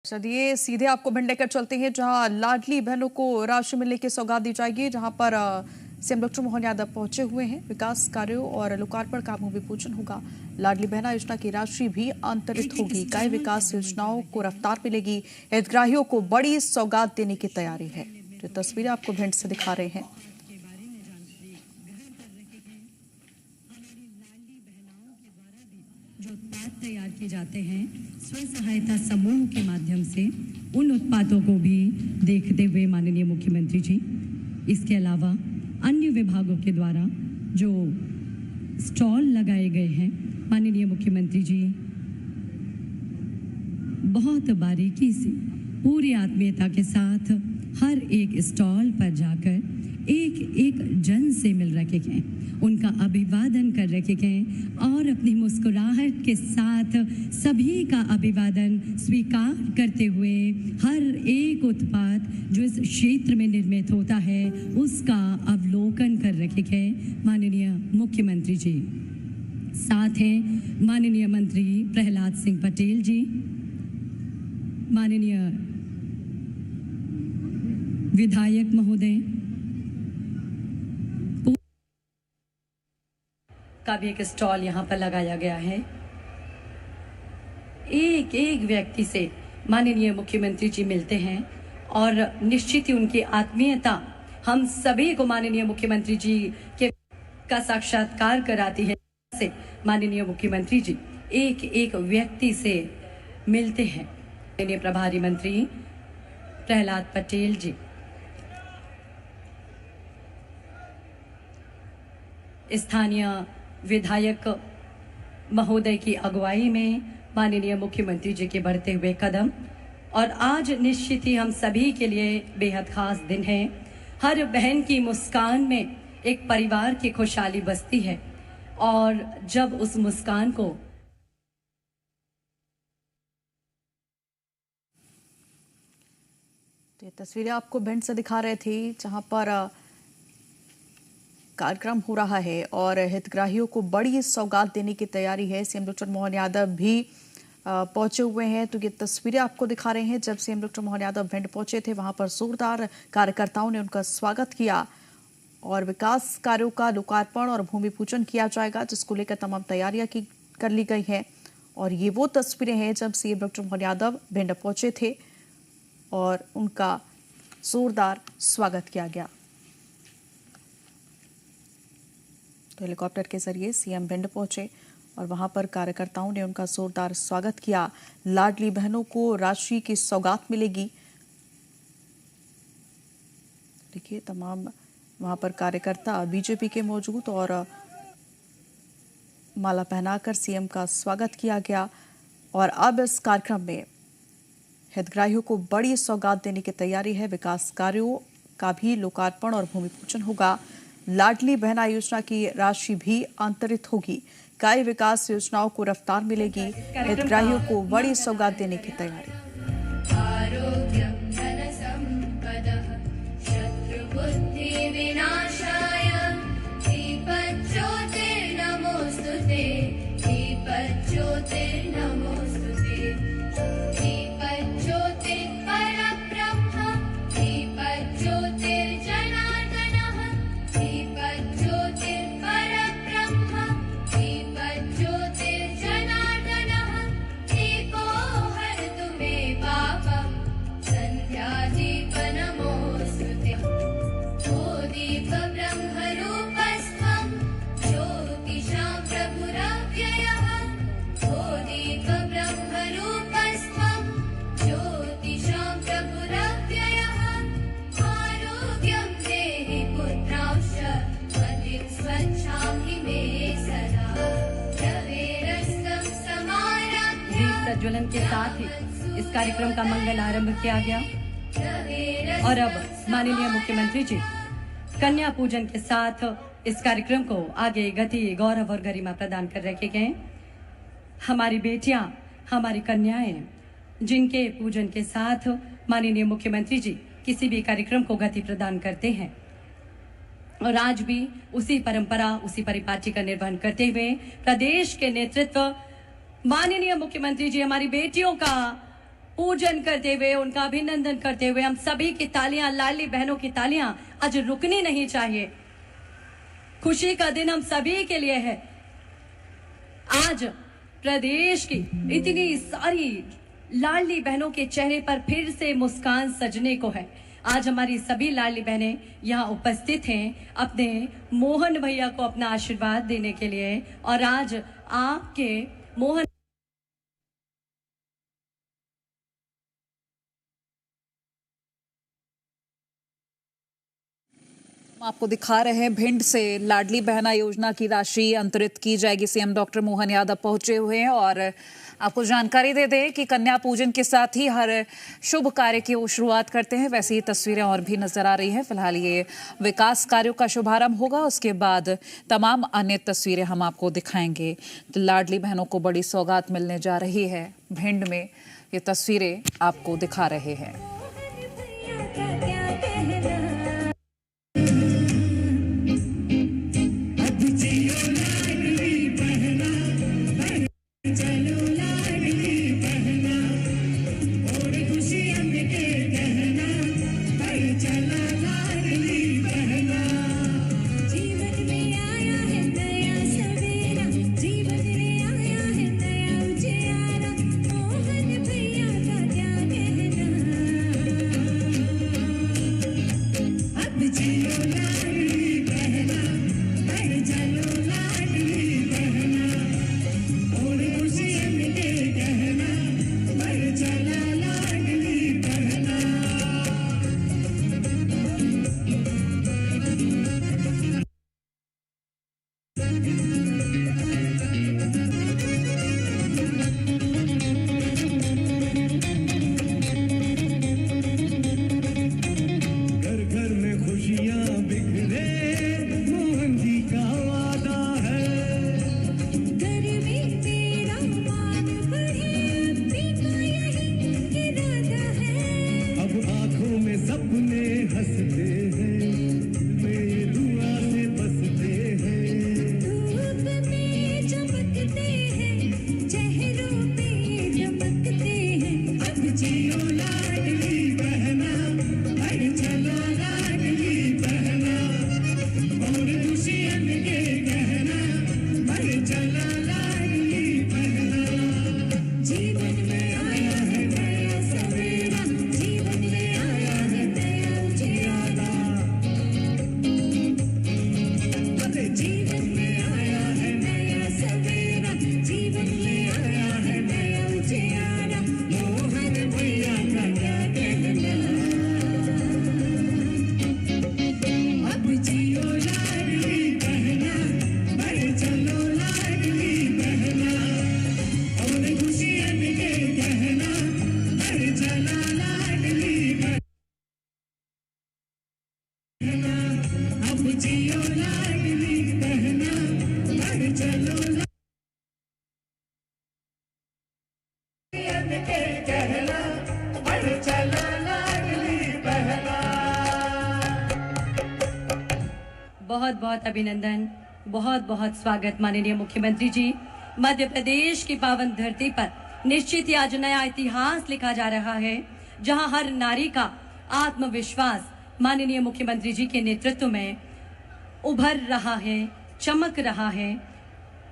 चलिए सीधे आपको भिंड लेकर चलते हैं, जहां लाडली बहनों को राशि मिलने की सौगात दी जाएगी। जहां पर सीएम डॉक्टर मोहन यादव पहुंचे हुए हैं। विकास कार्यों और लोकार्पण का भूमि पूजन होगा। लाडली बहना योजना की राशि भी अंतरित होगी। कई विकास योजनाओं को रफ्तार मिलेगी। हितग्राहियों को बड़ी सौगात देने की तैयारी है। जो तस्वीरें आपको भिंड से दिखा रहे हैं। जो उत्पाद तैयार किए जाते हैं स्व सहायता समूह के माध्यम से, उन उत्पादों को भी देखते हुए माननीय मुख्यमंत्री जी, इसके अलावा अन्य विभागों के द्वारा जो स्टॉल लगाए गए हैं, माननीय मुख्यमंत्री जी बहुत बारीकी से पूरी आत्मीयता के साथ हर एक स्टॉल पर जाकर एक एक जन से मिल रखे गए, उनका अभिवादन कर रखे गए और अपनी मुस्कुराहट के साथ सभी का अभिवादन स्वीकार करते हुए हर एक उत्पाद जो इस क्षेत्र में निर्मित होता है उसका अवलोकन कर रखे गए माननीय मुख्यमंत्री जी। साथ हैं माननीय मंत्री प्रहलाद सिंह पटेल जी, माननीय विधायक महोदय का भी एक स्टॉल यहाँ पर लगाया गया है। एक एक व्यक्ति से माननीय मुख्यमंत्री जी मिलते हैं और निश्चित ही उनकी आत्मीयता हम सभी को माननीय मुख्यमंत्री जी के का साक्षात्कार कराती है। से माननीय मुख्यमंत्री जी एक एक व्यक्ति से मिलते हैं। माननीय प्रभारी मंत्री प्रहलाद पटेल जी, स्थानीय विधायक महोदय की अगुवाई में माननीय मुख्यमंत्री जी के बढ़ते हुए कदम, और आज निश्चित ही हम सभी के लिए बेहद खास दिन है। हर बहन की मुस्कान में एक परिवार की खुशहाली बसती है और जब उस मुस्कान को तो ये तस्वीरें आपको भिंड से दिखा रहे थे, जहां पर कार्यक्रम हो रहा है और हितग्राहियों को बड़ी सौगात देने की तैयारी है। सीएम डॉक्टर मोहन यादव भी पहुंचे हुए हैं। तो ये तस्वीरें आपको दिखा रहे हैं, जब सीएम डॉक्टर मोहन यादव भिंड पहुंचे थे, वहां पर जोरदार कार्यकर्ताओं ने उनका स्वागत किया और विकास कार्यों का लोकार्पण और भूमि पूजन किया जाएगा, जिसको लेकर तमाम तैयारियां कर ली गई हैं। और ये वो तस्वीरें हैं जब सीएम डॉक्टर मोहन यादव भिंड पहुंचे थे और उनका जोरदार स्वागत किया गया। तो हेलीकॉप्टर के जरिए सीएम भिंड पहुंचे और वहां पर कार्यकर्ताओं ने उनका जोरदार स्वागत किया। लाडली बहनों को राशि की सौगात मिलेगी। देखिए तमाम वहां पर कार्यकर्ता बीजेपी के मौजूद और माला पहनाकर सीएम का स्वागत किया गया। और अब इस कार्यक्रम में हितग्राहियों को बड़ी सौगात देने की तैयारी है। विकास कार्यों का भी लोकार्पण और भूमि पूजन होगा। लाडली बहना योजना की राशि भी अंतरित होगी। कई विकास योजनाओं को रफ्तार मिलेगी। हितग्राहियों को बड़ी सौगात देने की तैयारी। प्रज्वलन के साथ ही इस कार्यक्रम का मंगल आरंभ किया गया और अब माननीय मुख्यमंत्री जी कन्या पूजन के साथ इस कार्यक्रम को आगे गति, गौरव और गरिमा प्रदान कर रखे गए। हमारी बेटियां, हमारी कन्याएं, जिनके पूजन के साथ माननीय मुख्यमंत्री जी किसी भी कार्यक्रम को गति प्रदान करते हैं और आज भी उसी परंपरा, उसी परिपाटी का निर्वहन करते हुए प्रदेश के नेतृत्व माननीय मुख्यमंत्री जी हमारी बेटियों का पूजन करते हुए, उनका अभिनंदन करते हुए हम सभी की तालियां, लाडली बहनों की तालियां आज रुकनी नहीं चाहिए। खुशी का दिन हम सभी के लिए है। आज प्रदेश की इतनी सारी लाडली बहनों के चेहरे पर फिर से मुस्कान सजने को है। आज हमारी सभी लाडली बहनें यहाँ उपस्थित हैं अपने मोहन भैया को अपना आशीर्वाद देने के लिए। और आज आपके मोहन हम आपको दिखा रहे हैं भिंड से लाडली बहना योजना की राशि अंतरित की जाएगी। सीएम डॉक्टर मोहन यादव पहुंचे हुए हैं और आपको जानकारी दे दें कि कन्या पूजन के साथ ही हर शुभ कार्य की वो शुरुआत करते हैं। वैसे ही तस्वीरें और भी नजर आ रही हैं। फिलहाल ये विकास कार्यों का शुभारंभ होगा, उसके बाद तमाम अन्य तस्वीरें हम आपको दिखाएंगे। तो लाडली बहनों को बड़ी सौगात मिलने जा रही है। भिंड में ये तस्वीरें आपको दिखा रहे हैं। बहुत बहुत अभिनंदन, बहुत बहुत स्वागत माननीय मुख्यमंत्री जी। मध्य प्रदेश की पावन धरती पर निश्चित ही आज नया इतिहास लिखा जा रहा है, जहां हर नारी का आत्मविश्वास माननीय मुख्यमंत्री जी के नेतृत्व में उभर रहा है, चमक रहा है।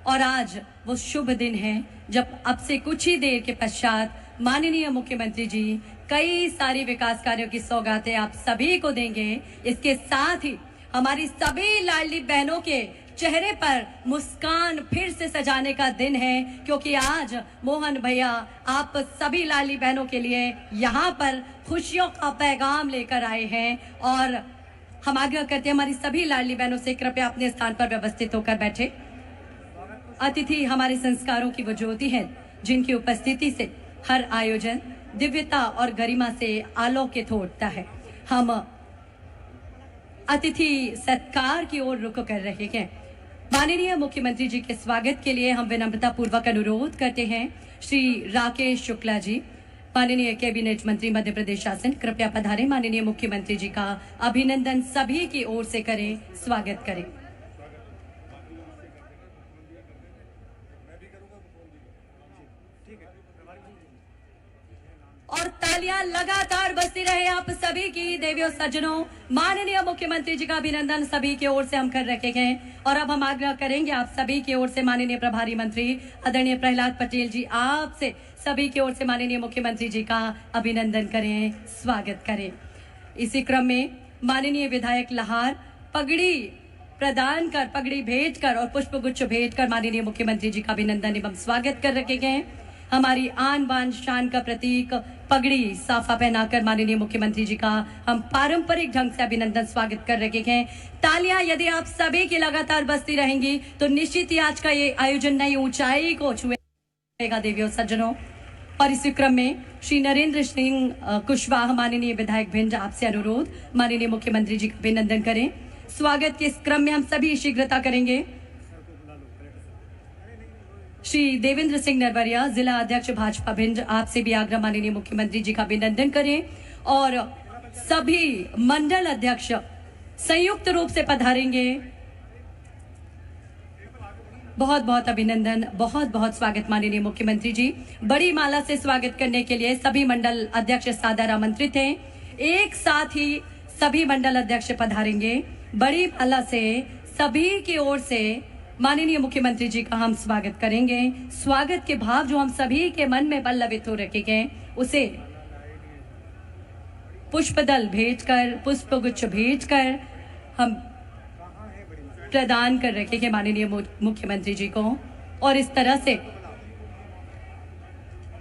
और आज वो शुभ दिन है जब अब से कुछ ही देर के पश्चात माननीय मुख्यमंत्री जी कई सारी विकास कार्यों की सौगातें आप सभी को देंगे। इसके साथ ही हमारी सभी लाडली बहनों के चेहरे पर मुस्कान फिर से सजाने का दिन है, क्योंकि आज मोहन भैया आप सभी लाडली बहनों के लिए यहाँ पर खुशियों का पैगाम लेकर आए हैं। और हम आग्रह करते हैं हमारी सभी लाडली बहनों से कृपया अपने स्थान पर व्यवस्थित होकर बैठे। अतिथि हमारे संस्कारों की वो ज्योति है जिनकी उपस्थिति से हर आयोजन दिव्यता और गरिमा से आलोकित होता है। हम अतिथि सत्कार की ओर रुख कर रहे हैं। माननीय मुख्यमंत्री जी के स्वागत के लिए हम विनम्रता पूर्वक अनुरोध करते हैं श्री राकेश शुक्ला जी, माननीय कैबिनेट मंत्री मध्य प्रदेश शासन, कृपया पधारें। माननीय मुख्यमंत्री जी का अभिनंदन सभी की ओर से करें, स्वागत करें। और तालियां लगातार बजती रहे आप सभी की देवियों सज्जनों। माननीय मुख्यमंत्री जी का अभिनंदन सभी की ओर से हम कर रखे हैं और अब हम आग्रह करेंगे आप सभी की ओर से माननीय प्रभारी मंत्री आदरणीय प्रहलाद पटेल जी आपसे सभी की ओर से माननीय मुख्यमंत्री जी का अभिनंदन करें, स्वागत करें। इसी क्रम में माननीय विधायक लहार पगड़ी प्रदान कर, पगड़ी भेंट कर और पुष्पगुच्छ भेंट कर माननीय मुख्यमंत्री जी का अभिनंदन एवं स्वागत कर रखे गए। हमारी आन बान शान का प्रतीक पगड़ी साफा पहनाकर माननीय मुख्यमंत्री जी का हम पारंपरिक ढंग से अभिनंदन स्वागत कर रखे हैं। तालियां यदि आप सभी की लगातार बजती रहेंगी तो निश्चित ही आज का ये आयोजन नई ऊंचाई को छुएगा देवियों सज्जनों। और इसी क्रम में श्री नरेंद्र सिंह कुशवाहा माननीय विधायक भिंड आपसे अनुरोध माननीय मुख्यमंत्री जी का अभिनंदन करें। स्वागत के इस क्रम में हम सभी शीघ्रता करेंगे। श्री देवेंद्र सिंह नरवरिया जिला अध्यक्ष भाजपा भिंड आपसे भी आग्रह माननीय मुख्यमंत्री जी का अभिनंदन करें और सभी मंडल अध्यक्ष संयुक्त रूप से पधारेंगे। बहुत बहुत अभिनंदन, बहुत बहुत स्वागत माननीय मुख्यमंत्री जी। बड़ी माला से स्वागत करने के लिए सभी मंडल अध्यक्ष सादर आमंत्रित हैं। एक साथ ही सभी मंडल अध्यक्ष पधारेंगे। बड़ी माला से सभी की ओर से माननीय मुख्यमंत्री जी का हम स्वागत करेंगे। स्वागत के भाव जो हम सभी के मन में पल्लवित हो रखे गए उसे पुष्पदल भेंट कर, पुष्पगुच्छ भेंट कर हम प्रदान कर रखे हैं माननीय मुख्यमंत्री जी को। और इस तरह से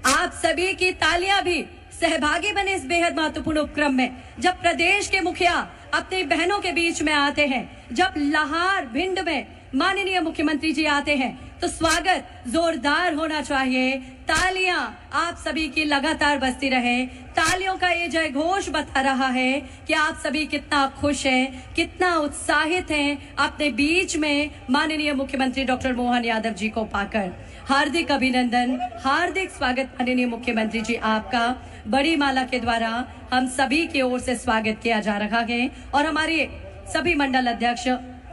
आप सभी की तालियां भी सहभागी बने इस बेहद महत्वपूर्ण उपक्रम में। जब प्रदेश के मुखिया अपनी बहनों के बीच में आते हैं, जब लाहार भिंड में माननीय मुख्यमंत्री जी आते हैं तो स्वागत जोरदार होना चाहिए। तालियां आप सभी की लगातार बजती रहे। तालियों का ये जय घोष बता रहा है कि आप सभी कितना खुश हैं, कितना उत्साहित हैं अपने बीच में माननीय मुख्यमंत्री डॉक्टर मोहन यादव जी को पाकर। हार्दिक अभिनंदन, हार्दिक स्वागत माननीय मुख्यमंत्री जी आपका। बड़ी माला के द्वारा हम सभी की ओर से स्वागत किया जा रहा है और हमारे सभी मंडल अध्यक्ष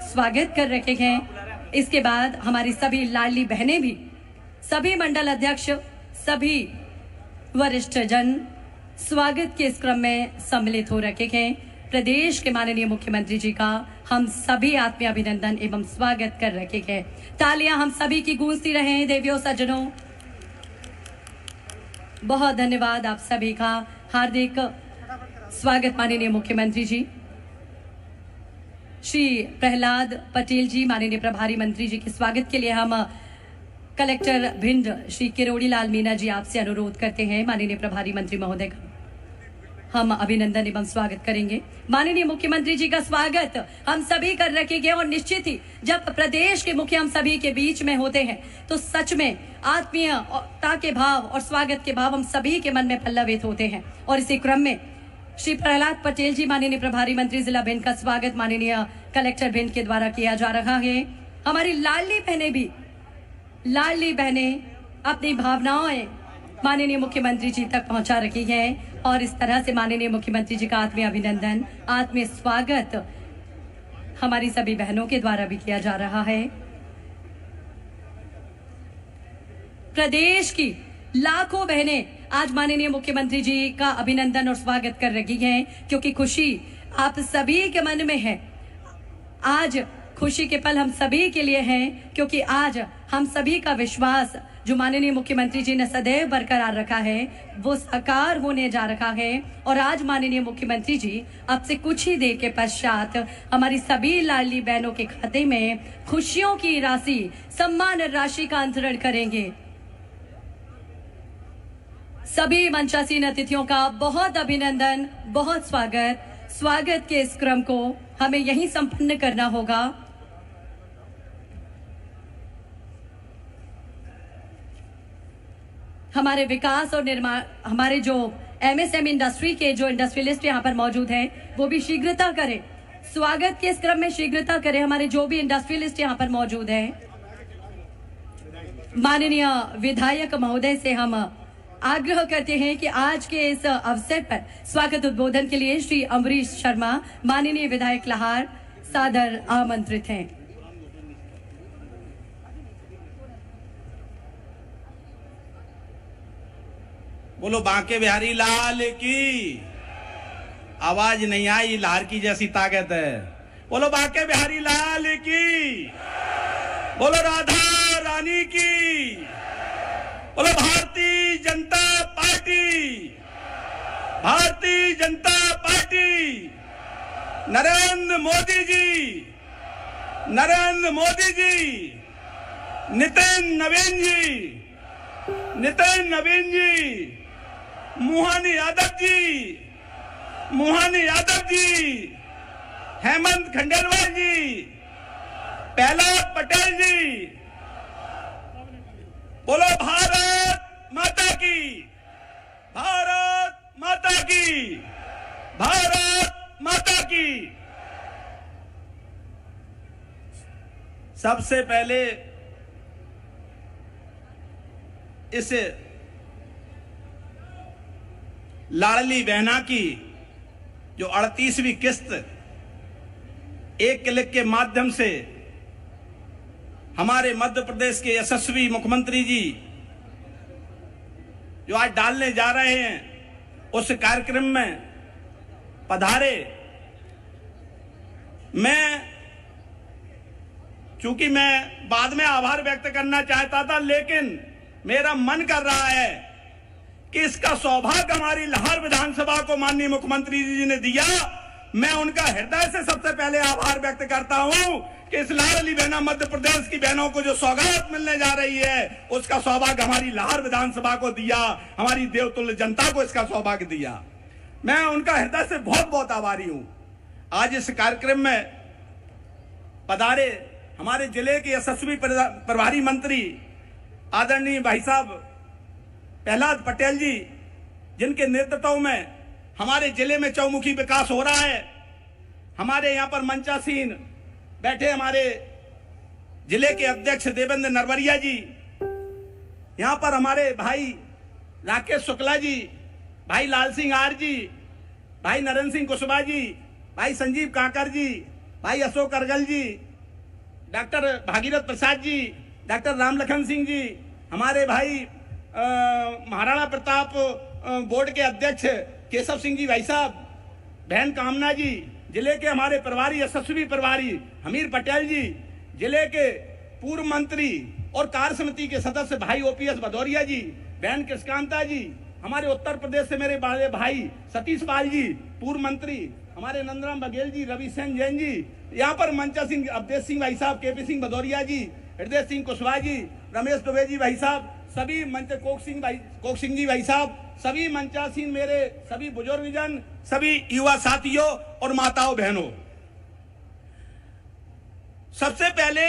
स्वागत कर रखे हैं। इसके बाद हमारी सभी लाडली बहनें भी, सभी मंडल अध्यक्ष, सभी वरिष्ठ जन स्वागत के इस क्रम में सम्मिलित हो रखे हैं। प्रदेश के माननीय मुख्यमंत्री जी का हम सभी आत्मीय अभिनंदन एवं स्वागत कर रखे हैं। तालियां हम सभी की गूंजती रहे देवियों सज्जनों। बहुत धन्यवाद आप सभी का। हार्दिक स्वागत माननीय मुख्यमंत्री जी। श्री प्रहलाद पटेल जी माननीय प्रभारी मंत्री जी के स्वागत के लिए हम कलेक्टर भिंड श्री किरोड़ी लाल मीना जी आपसे अनुरोध करते हैं माननीय प्रभारी मंत्री महोदय का हम अभिनंदन एवं स्वागत करेंगे। माननीय मुख्यमंत्री जी का स्वागत हम सभी कर रखेंगे और निश्चित ही जब प्रदेश के मुखिया हम सभी के बीच में होते हैं तो सच में आत्मीयता के भाव और स्वागत के भाव हम सभी के मन में पल्लवित होते हैं। और इसी क्रम में श्री प्रहलाद पटेल जी माननीय प्रभारी मंत्री जिला भिंड का स्वागत माननीय कलेक्टर भिंड के द्वारा किया जा रहा है। हमारी लाडली बहनें अपनी भावनाएं माननीय मुख्यमंत्री जी तक पहुंचा रखी है और इस तरह से माननीय मुख्यमंत्री जी का आत्मीय अभिनंदन, आत्मीय स्वागत हमारी सभी बहनों के द्वारा भी किया जा रहा है। प्रदेश की लाखों बहनें आज माननीय मुख्यमंत्री जी का अभिनंदन और स्वागत कर रही हैं क्योंकि खुशी आप सभी के मन में है। आज खुशी के पल हम सभी के लिए हैं क्योंकि आज हम सभी का विश्वास जो माननीय मुख्यमंत्री जी ने सदैव बरकरार रखा है वो साकार होने जा रहा है। और आज माननीय मुख्यमंत्री जी अब से कुछ ही देर के पश्चात हमारी सभी लाडली बहनों के खाते में खुशियों की राशि, सम्मान राशि का अंतरण करेंगे। सभी मंचासीन अतिथियों का बहुत अभिनंदन, बहुत स्वागत के इस क्रम को हमें यहीं संपन्न करना होगा। हमारे विकास और निर्माण, हमारे जो एमएसएमई इंडस्ट्री के जो इंडस्ट्रियलिस्ट यहाँ पर मौजूद हैं वो भी शीघ्रता करें, स्वागत के इस क्रम में शीघ्रता करें। हमारे जो भी इंडस्ट्रियलिस्ट यहाँ पर मौजूद हैं, माननीय विधायक महोदय से हम आग्रह करते हैं कि आज के इस अवसर पर स्वागत उद्बोधन के लिए श्री अमरीश शर्मा माननीय विधायक लाहार सादर आमंत्रित हैं। बोलो बांके बिहारी लाल की। आवाज नहीं आई, लाहर की जैसी ताकत है। बोलो बांके बिहारी लाल की। बोलो राधा रानी की। बोलो भारतीय जनता पार्टी। भारतीय जनता पार्टी। नरेंद्र मोदी जी, नरेंद्र मोदी जी, नितिन नवीन जी, नितिन नवीन जी, मोहन यादव जी, मोहन यादव जी, हेमंत खंडेलवाल जी, प्रहलाद पटेल जी। बोलो भारत माता की। भारत माता की। भारत माता की। सबसे पहले इस लाडली बहना की जो 38वीं किस्त एक क्लिक के माध्यम से हमारे मध्य प्रदेश के यशस्वी मुख्यमंत्री जी जो आज डालने जा रहे हैं, उस कार्यक्रम में पधारे। चूंकि मैं बाद में आभार व्यक्त करना चाहता था, लेकिन मेरा मन कर रहा है कि इसका सौभाग्य हमारी लाहौर विधानसभा को माननीय मुख्यमंत्री जी ने दिया। मैं उनका हृदय से सबसे पहले आभार व्यक्त करता हूं कि इस लाडली बहना मध्य प्रदेश की बहनों को जो सौगात मिलने जा रही है, उसका सौभाग्य हमारी लाहौर विधानसभा को दिया, हमारी देवतुल्य जनता को इसका सौभाग्य दिया। मैं उनका हृदय से बहुत बहुत आभारी हूं। आज इस कार्यक्रम में पधारे हमारे जिले के यशस्वी प्रभारी मंत्री आदरणीय भाई साहब प्रहलाद पटेल जी, जिनके नेतृत्व में हमारे जिले में चौमुखी विकास हो रहा है। हमारे यहाँ पर मंचासीन बैठे हमारे जिले के अध्यक्ष देवेंद्र नरवरिया जी, यहाँ पर हमारे भाई राकेश शुक्ला जी, भाई लाल सिंह आर जी, भाई नरेंद्र सिंह कुशवाहा जी, भाई संजीव कांकर जी, भाई अशोक अर्गल जी, डॉक्टर भागीरथ प्रसाद जी, डॉक्टर रामलखन सिंह जी, हमारे भाई महाराणा प्रताप बोर्ड के अध्यक्ष केशव सिंह जी भाई साहब, बहन कामना जी, जिले के हमारे प्रभारी यशस्वी प्रभारी हमीर पटेल जी, जिले के पूर्व मंत्री और कार्य समिति के सदस्य भाई ओपीएस भदौरिया जी, बहन कृष्णकांता जी, हमारे उत्तर प्रदेश से मेरे बड़े भाई सतीश पाल जी, पूर्व मंत्री हमारे नंदराम बघेल जी, रवि सेन जैन जी, यहाँ पर मंचा सिंह अवधेश सिंह भाई साहब, केपी सिंह भदौरिया जी, हृदय सिंह कुशवाहा जी, रमेश दुबे जी भाई साहब, सभी मंच कोक सिंह जी भाई साहब, सभी मंचासीन मेरे सभी बुजुर्ग जन, सभी युवा साथियों और माताओं बहनों, सबसे पहले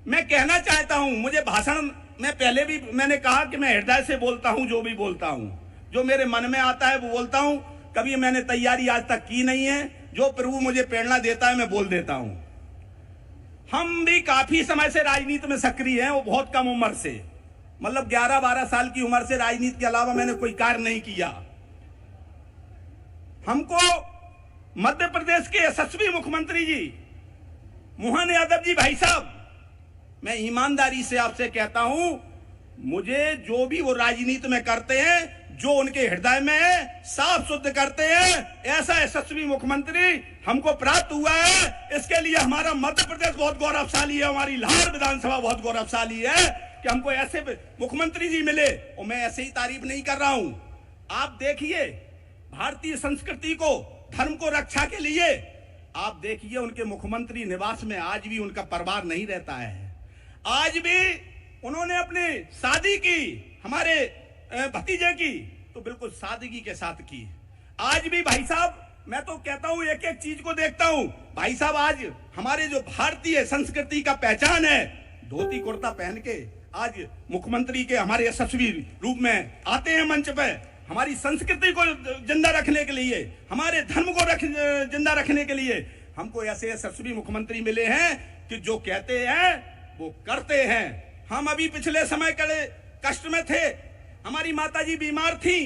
मैं कहना चाहता हूं, मुझे भाषण में पहले भी मैंने कहा कि मैं हृदय से बोलता हूं, जो भी बोलता हूं, जो मेरे मन में आता है वो बोलता हूं। कभी मैंने तैयारी आज तक की नहीं है, जो प्रभु मुझे प्रेरणा देता है मैं बोल देता हूं। हम भी काफी समय से राजनीति में सक्रिय हैं, वो बहुत कम उम्र से, मतलब 11-12 साल की उम्र से राजनीति के अलावा मैंने कोई कार्य नहीं किया। हमको मध्य प्रदेश के यशस्वी मुख्यमंत्री जी मोहन यादव जी भाई साहब, मैं ईमानदारी से आपसे कहता हूं, मुझे जो भी वो राजनीति में करते हैं, जो उनके हृदय में है, साफ शुद्ध करते हैं, ऐसा यशस्वी मुख्यमंत्री हमको प्राप्त हुआ है। इसके लिए हमारा मध्य प्रदेश बहुत गौरवशाली है, हमारी लाहौर विधानसभा बहुत गौरवशाली है कि हमको ऐसे मुख्यमंत्री जी मिले। और मैं ऐसे ही तारीफ नहीं कर रहा हूं, आप देखिए भारतीय संस्कृति को, धर्म को रक्षा के लिए आप देखिए उनके मुख्यमंत्री निवास में आज भी उनका परिवार नहीं रहता है। आज भी उन्होंने अपनी शादी की हमारे भतीजे की तो बिल्कुल सादगी के साथ की। आज भी भाई साहब, मैं तो कहता हूं एक एक चीज को देखता हूं भाई साहब, आज हमारे जो भारतीय संस्कृति का पहचान है, धोती कुर्ता पहन के आज मुख्यमंत्री के हमारे यशस्वी रूप में आते हैं मंच पे, हमारी संस्कृति को जिंदा रखने के लिए, हमारे धर्म को जिंदा रखने के लिए हमको ऐसे यशस्वी मुख्यमंत्री मिले हैं कि जो कहते हैं वो करते हैं। हम अभी पिछले समय कड़े कष्ट में थे, हमारी माताजी बीमार थी,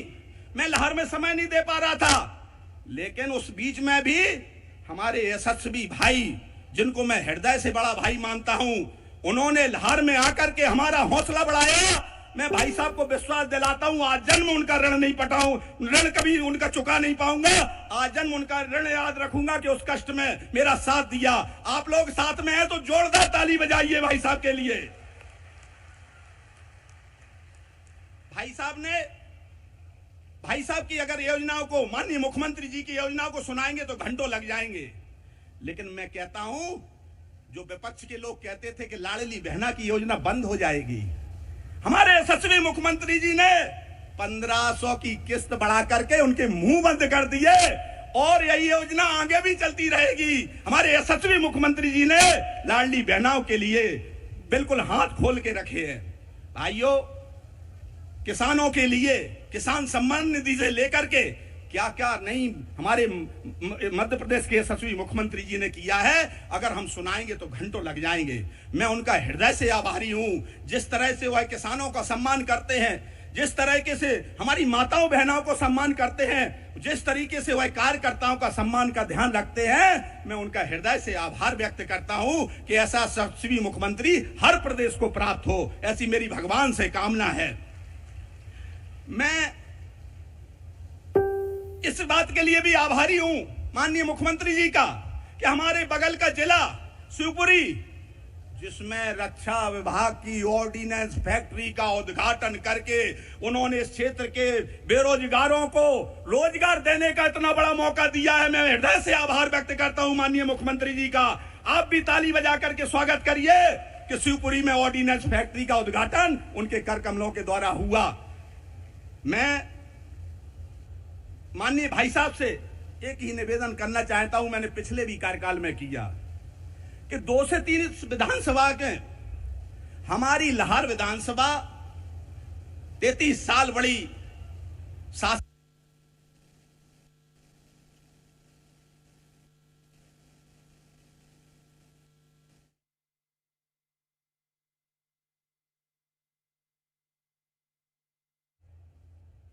मैं लाहौर में समय नहीं दे पा रहा था, लेकिन उस बीच में भी हमारे यशस्वी भाई, जिनको मैं हृदय से बड़ा भाई मानता हूं, उन्होंने लाहौर में आकर के हमारा हौसला बढ़ाया मैं भाई साहब को विश्वास दिलाता हूं, आज जन्म उनका ऋण नहीं पटाऊं, ऋण कभी उनका चुका नहीं पाऊंगा। आज जन्म उनका ऋण याद रखूंगा कि उस कष्ट में मेरा साथ दिया। आप लोग साथ में हैं तो जोरदार ताली बजाइए भाई साहब के लिए। भाई साहब की अगर योजनाओं को, माननीय मुख्यमंत्री जी की योजनाओं को सुनाएंगे तो घंटों लग जाएंगे। लेकिन मैं कहता हूं, जो विपक्ष के लोग कहते थे कि लाडली बहना की योजना बंद हो जाएगी, हमारे यशस्वी मुख्यमंत्री जी ने 1500 की किस्त बढ़ा करके उनके मुंह बंद कर दिए और यही योजना आगे भी चलती रहेगी। हमारे यशस्वी मुख्यमंत्री जी ने लाडली बहनाओं के लिए बिल्कुल हाथ खोल के रखे हैं। भाइयों, किसानों के लिए किसान सम्मान निधि से लेकर के क्या क्या नहीं हमारे मध्य प्रदेश के यशस्वी मुख्यमंत्री जी ने किया है, अगर हम सुनाएंगे तो घंटों लग जाएंगे। मैं उनका हृदय से आभारी हूं। जिस तरह से वह किसानों का सम्मान करते हैं, जिस तरीके से हमारी माताओं बहनों को सम्मान करते हैं, जिस तरीके से वह कार्यकर्ताओं का सम्मान का ध्यान रखते हैं, मैं उनका हृदय से आभार व्यक्त करता हूं कि ऐसा यशस्वी मुख्यमंत्री हर प्रदेश को प्राप्त हो, ऐसी मेरी भगवान से कामना है। मैं इस बात के लिए भी आभारी हूं माननीय मुख्यमंत्री जी का कि हमारे बगल का जिला शिवपुरी, जिसमें रक्षा विभाग की ऑर्डिनेंस फैक्ट्री का उद्घाटन करके उन्होंने इस क्षेत्र के बेरोजगारों को रोजगार देने का इतना बड़ा मौका दिया है, मैं हृदय से आभार व्यक्त करता हूं माननीय मुख्यमंत्री जी का। आप भी ताली बजा करके स्वागत करिए कि शिवपुरी में ऑर्डिनेंस फैक्ट्री का उद्घाटन उनके कर कमलों के द्वारा हुआ। मैं माननीय भाई साहब से एक ही निवेदन करना चाहता हूं, मैंने पिछले भी कार्यकाल में किया कि 2 से 3 विधानसभा के, हमारी लाहौर विधानसभा 33 साल बड़ी शासन,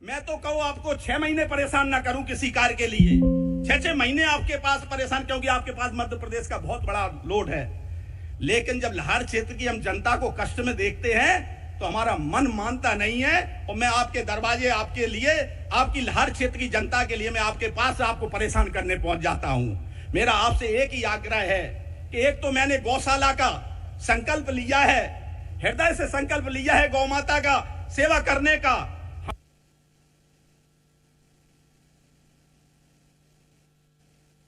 मैं तो कहूं आपको 6 महीने परेशान ना करूं किसी कार्य के लिए, 6 महीने आपके पास परेशान, क्योंकि आपके पास मध्य प्रदेश का बहुत बड़ा लोड है। लेकिन जब लाहौर क्षेत्र की हम जनता को कष्ट में देखते हैं तो हमारा मन मानता नहीं है और मैं आपके दरवाजे, आपके लिए, आपकी लाहौर क्षेत्र की जनता के लिए मैं आपके पास आपको परेशान करने पहुंच जाता हूं। मेरा आपसे एक ही आग्रह है कि एक तो मैंने गौशाला का संकल्प लिया है, हृदय से संकल्प लिया है गौ माता का सेवा करने का,